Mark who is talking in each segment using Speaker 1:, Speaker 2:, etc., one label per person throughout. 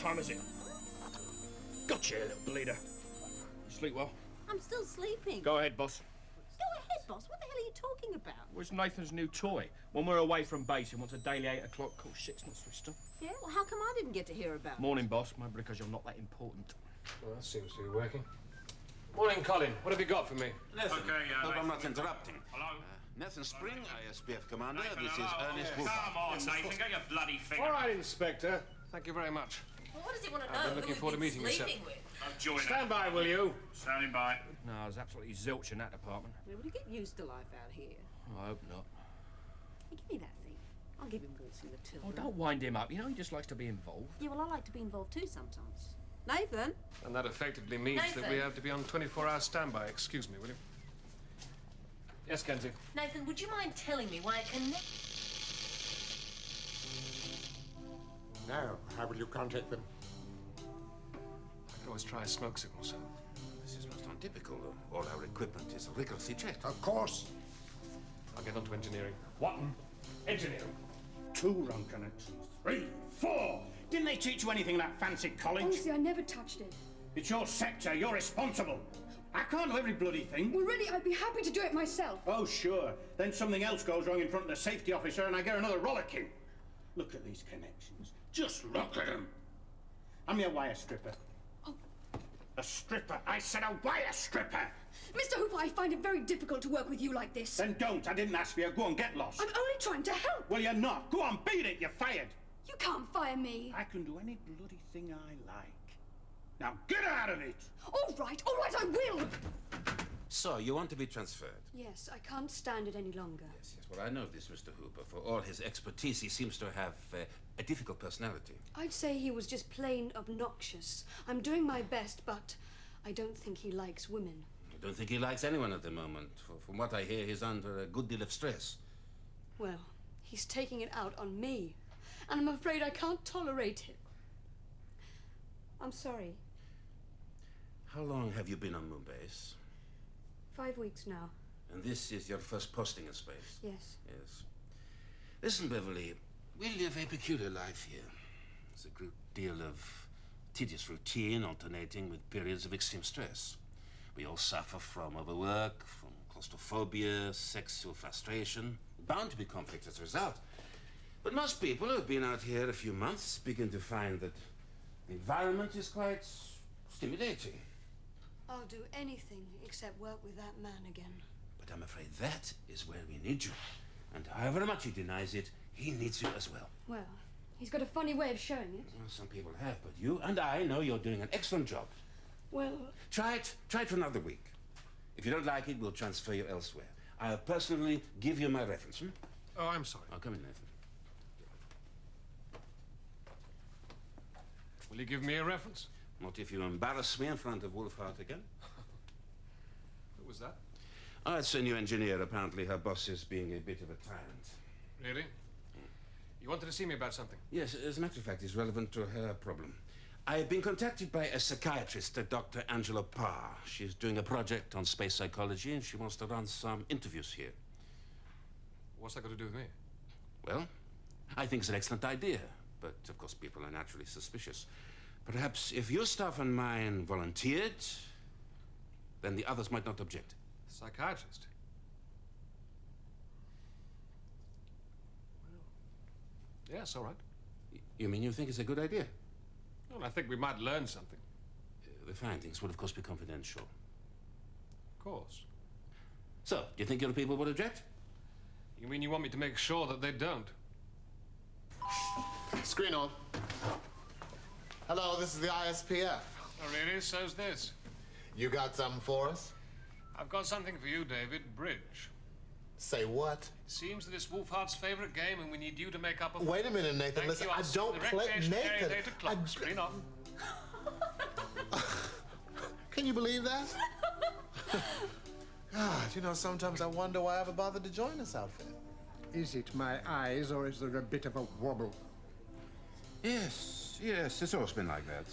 Speaker 1: time is it? Gotcha, you little bleeder. You sleep well?
Speaker 2: I'm still sleeping.
Speaker 1: Go ahead, boss.
Speaker 2: Go ahead, boss. What the hell are you talking about?
Speaker 1: Where's Nathan's new toy? When we're away from base, he wants a daily 8 o'clock call. Shit's not switched on.
Speaker 2: Yeah, well, how come I didn't get to hear about it?
Speaker 1: Morning, boss. Maybe because you're not that important.
Speaker 3: Well, that seems to be working. Morning, Colin. What have you got for me?
Speaker 4: Nathan,
Speaker 1: Okay,
Speaker 4: hope I'm not interrupting.
Speaker 1: Hello?
Speaker 4: Nathan Spring, ISPF Commander.
Speaker 1: Nathan,
Speaker 4: this is
Speaker 1: hello.
Speaker 4: Ernest
Speaker 1: Come
Speaker 4: Wolfhard.
Speaker 1: on, Nathan. Get your bloody finger.
Speaker 3: All right, Inspector. Thank you very much.
Speaker 2: Well, what does he want to know?
Speaker 3: I've been looking forward to meeting you, sir.
Speaker 2: sleeping with?
Speaker 1: I'm joining.
Speaker 3: Stand by, will you?
Speaker 1: Standing by. No, there's absolutely zilch in that department.
Speaker 2: Well, will you get used to life out here?
Speaker 1: Oh, I hope not.
Speaker 2: Hey, give me that thing. I'll give him Waltzing Matilda.
Speaker 1: Oh, don't wind him up. You know he just likes to be involved.
Speaker 2: Yeah, well, I like to be involved too sometimes. Nathan?
Speaker 3: And that effectively means that
Speaker 2: Nathan.
Speaker 3: we have to be on 24-hour standby. Excuse me, will you? Yes, Kenzie.
Speaker 2: Nathan, would you mind telling me why I can...
Speaker 5: Now, how will you contact them?
Speaker 3: I can always try a smoke signal, sir.
Speaker 4: This is most untypical. All our equipment is rigorously checked.
Speaker 5: Of course.
Speaker 3: I'll get on to engineering.
Speaker 6: What? Engineering. 2 wrong connections. 3, 4. Didn't they teach you anything in that fancy college?
Speaker 7: Honestly, I never touched it.
Speaker 6: It's your sector. You're responsible. I can't do every bloody thing.
Speaker 7: Well, really, I'd be happy to do it myself.
Speaker 6: Oh, sure. Then something else goes wrong in front of the safety officer and I get another rollicking. Look at these connections. Just look at them. I'm your wire stripper.
Speaker 7: Oh.
Speaker 6: A stripper. I said a wire stripper.
Speaker 7: Mr. Hooper, I find it very difficult to work with you like this.
Speaker 6: Then don't. I didn't ask for you. Go on, get lost.
Speaker 7: I'm only trying to help.
Speaker 6: Well, you're not. Go on, beat it. You're fired.
Speaker 7: You can't fire me.
Speaker 6: I can do any bloody thing I like. Now get out of it!
Speaker 7: All right, I will.
Speaker 4: So, you want to be transferred?
Speaker 7: Yes, I can't stand it any longer.
Speaker 4: Yes. Well, I know this, Mr. Hooper. For all his expertise, he seems to have a difficult personality.
Speaker 7: I'd say he was just plain obnoxious. I'm doing my best, but I don't think he likes women.
Speaker 4: I don't think he likes anyone at the moment. From what I hear, he's under a good deal of stress.
Speaker 7: Well, he's taking it out on me, and I'm afraid I can't tolerate it. I'm sorry.
Speaker 4: How long have you been on Moon Base?
Speaker 7: 5 weeks now.
Speaker 4: And this is your first posting in space?
Speaker 7: Yes.
Speaker 4: Yes. Listen, Beverly, we live a peculiar life here. There's a great deal of tedious routine alternating with periods of extreme stress. We all suffer from overwork, from claustrophobia, sexual frustration. Bound to be conflict as a result. But most people who have been out here a few months begin to find that the environment is quite stimulating.
Speaker 7: I'll do anything except work with that man again.
Speaker 4: But I'm afraid that is where we need you. And however much he denies it, he needs you as well.
Speaker 7: Well, he's got a funny way of showing it.
Speaker 4: Well, some people have, but you and I know you're doing an excellent job.
Speaker 7: Well...
Speaker 4: Try it for another week. If you don't like it, we'll transfer you elsewhere. I'll personally give you my reference.
Speaker 3: Oh, I'm sorry.
Speaker 4: I'll come in, Nathan.
Speaker 3: Will you give me a reference?
Speaker 4: Not if you embarrass me in front of Wolfhard again.
Speaker 3: Who was that?
Speaker 4: Oh, it's a new engineer. Apparently her boss is being a bit of a tyrant.
Speaker 3: Really? You wanted to see me about something?
Speaker 4: Yes, as a matter of fact, it's relevant to her problem. I've been contacted by a psychiatrist, Dr. Angela Parr. She's doing a project on space psychology, and she wants to run some interviews here.
Speaker 3: What's that got to do with me?
Speaker 4: Well, I think it's an excellent idea, but of course people are naturally suspicious. Perhaps if your staff and mine volunteered, then the others might not object.
Speaker 3: Psychiatrist? Well, yes, all right.
Speaker 4: You mean you think it's a good idea?
Speaker 3: Well, I think we might learn something.
Speaker 4: The findings would, of course, be confidential.
Speaker 3: Of course.
Speaker 4: So, do you think your people would object?
Speaker 3: You mean you want me to make sure that they don't?
Speaker 8: Screen on. Hello, this is the ISPF.
Speaker 3: Oh, really? So's this.
Speaker 8: You got something for us?
Speaker 3: I've got something for you, David. Bridge.
Speaker 8: Say what?
Speaker 3: Seems that it's Wolfhard's favorite game, and we need you to make up a...
Speaker 8: Wait a minute, Nathan.
Speaker 3: Thank
Speaker 8: Listen,
Speaker 3: you.
Speaker 8: I don't play... Nathan!
Speaker 3: Screen on.
Speaker 8: Can you believe that? God, you know, sometimes I wonder why I ever bothered to join this outfit.
Speaker 5: Is it my eyes, or is there a bit of a wobble?
Speaker 4: Yes, it's always been like that.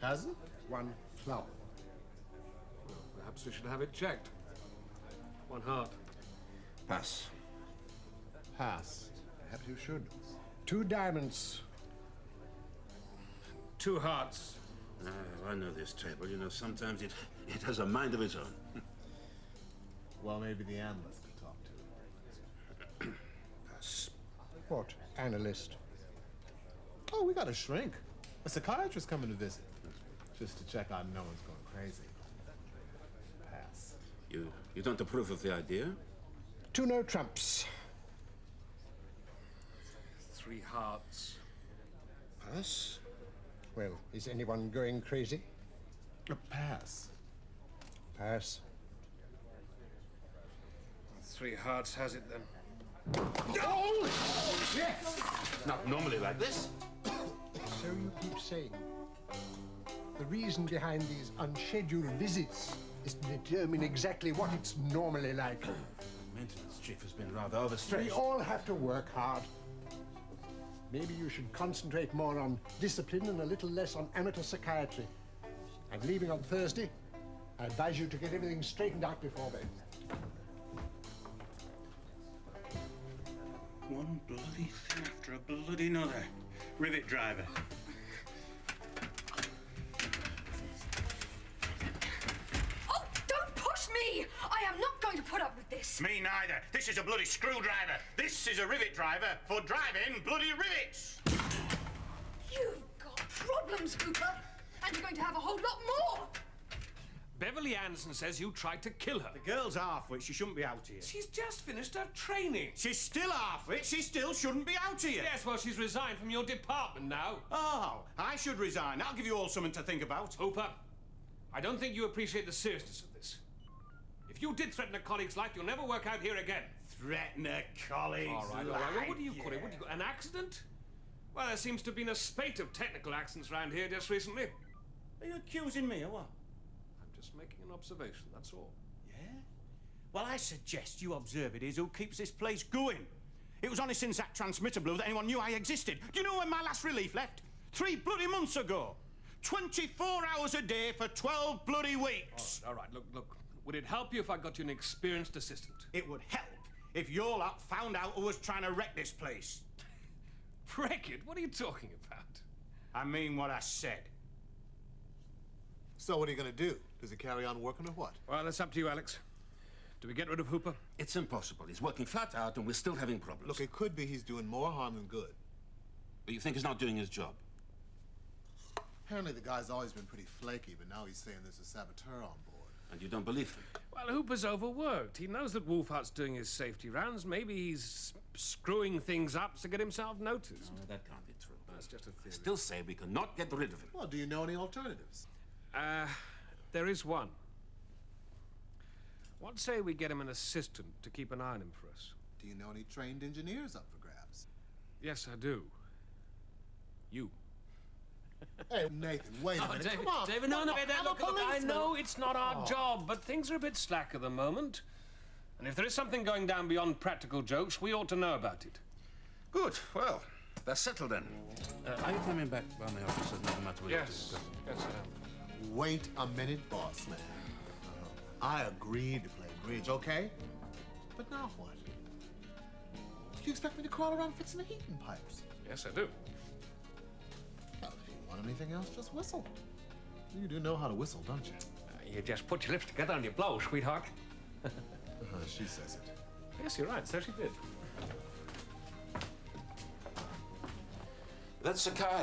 Speaker 8: Has it?
Speaker 5: One flop.
Speaker 3: Well, perhaps we should have it checked. One heart.
Speaker 4: Pass.
Speaker 8: Pass.
Speaker 5: Perhaps you should. 2 diamonds.
Speaker 1: 2 hearts.
Speaker 4: Oh, I know this table. You know, sometimes it has a mind of its own.
Speaker 8: Well, maybe the analyst could talk to it.
Speaker 4: Pass.
Speaker 5: What analyst?
Speaker 8: Oh, we got a shrink. A psychiatrist coming to visit. Just to check out no one's going crazy. Pass.
Speaker 4: You don't approve of the idea?
Speaker 5: 2 no trumps.
Speaker 1: 3 hearts.
Speaker 4: Pass.
Speaker 5: Well, is anyone going crazy?
Speaker 8: A pass.
Speaker 5: Pass.
Speaker 1: 3 hearts has it then.
Speaker 4: Oh! Yes! Not normally like this.
Speaker 5: So you keep saying. The reason behind these unscheduled visits is to determine exactly what it's normally like.
Speaker 4: Maintenance chief has been rather overstretched.
Speaker 5: We all have to work hard. Maybe you should concentrate more on discipline and a little less on amateur psychiatry. I'm leaving on Thursday. I advise you to get everything straightened out before then.
Speaker 6: One bloody thing after a bloody another. Rivet driver.
Speaker 7: Oh, don't push me! I am not going to put up with this.
Speaker 6: Me neither. This is a bloody screwdriver. This is a rivet driver for driving bloody rivets.
Speaker 7: You've got problems, Hooper. And you're going to have a whole lot more.
Speaker 1: Beverly Anderson says you tried to kill her.
Speaker 6: The girl's half-wit. She shouldn't be out here.
Speaker 1: She's just finished her training.
Speaker 6: She's still half-wit. She still shouldn't be out here.
Speaker 1: Yes, well, she's resigned from your department now.
Speaker 6: Oh, I should resign. That'll give you all something to think about.
Speaker 1: Hooper, I don't think you appreciate the seriousness of this. If you did threaten a colleague's life, you'll never work out here again.
Speaker 6: Threaten a colleague's
Speaker 1: All right.
Speaker 6: life.
Speaker 1: Well, what do you call it? What do you call an accident? Well, there seems to have been a spate of technical accidents around here just recently.
Speaker 6: Are you accusing me or what?
Speaker 1: I'm just making an observation, that's all.
Speaker 6: Yeah? Well, I suggest you observe it is who keeps this place going. It was only since that transmitter blew that anyone knew I existed. Do you know when my last relief left? 3 bloody months ago. 24 hours a day for 12 bloody weeks.
Speaker 1: All right, look. Would it help you if I got you an experienced assistant?
Speaker 6: It would help if your lot found out who was trying to wreck this place.
Speaker 1: Wreck it? What are you talking about?
Speaker 6: I mean what I said.
Speaker 8: So what are you going to do? Does he carry on working or what?
Speaker 1: Well, that's up to you, Alex. Do we get rid of Hooper?
Speaker 4: It's impossible. He's working flat out and we're still having problems.
Speaker 8: Look, it could be he's doing more harm than good.
Speaker 4: But you think he's not doing his job?
Speaker 8: Apparently the guy's always been pretty flaky, but now he's saying there's a saboteur on board.
Speaker 4: And you don't believe him?
Speaker 1: Well, Hooper's overworked. He knows that Wolfhart's doing his safety rounds. Maybe he's screwing things up to get himself noticed.
Speaker 4: No, that can't be true.
Speaker 1: That's just a theory.
Speaker 4: I still say we cannot get rid of him.
Speaker 8: Well, do you know any alternatives?
Speaker 1: There is one. What say we get him an assistant to keep an eye on him for us?
Speaker 8: Do you know any trained engineers up for grabs?
Speaker 1: Yes, I do. You.
Speaker 8: Hey, Nathan, wait a minute.
Speaker 1: David,
Speaker 8: Come on.
Speaker 1: David, no,
Speaker 8: I'm a
Speaker 1: look, I
Speaker 8: policeman.
Speaker 1: know it's not our job, but things are a bit slack at the moment. And if there is something going down beyond practical jokes, we ought to know about it.
Speaker 4: Good. Well, that's settled then. Are you coming back by my office? No matter what you
Speaker 1: Yes, I am.
Speaker 8: Wait a minute, boss man. I agreed to play bridge, okay? But now what? Do you expect me to crawl around fixing the heating pipes?
Speaker 1: Yes, I do.
Speaker 8: Well, if you want anything else, just whistle. You do know how to whistle, don't you?
Speaker 1: You just put your lips together and you blow, sweetheart.
Speaker 8: She says it.
Speaker 1: Yes, you're right. So she did.
Speaker 4: That's a car.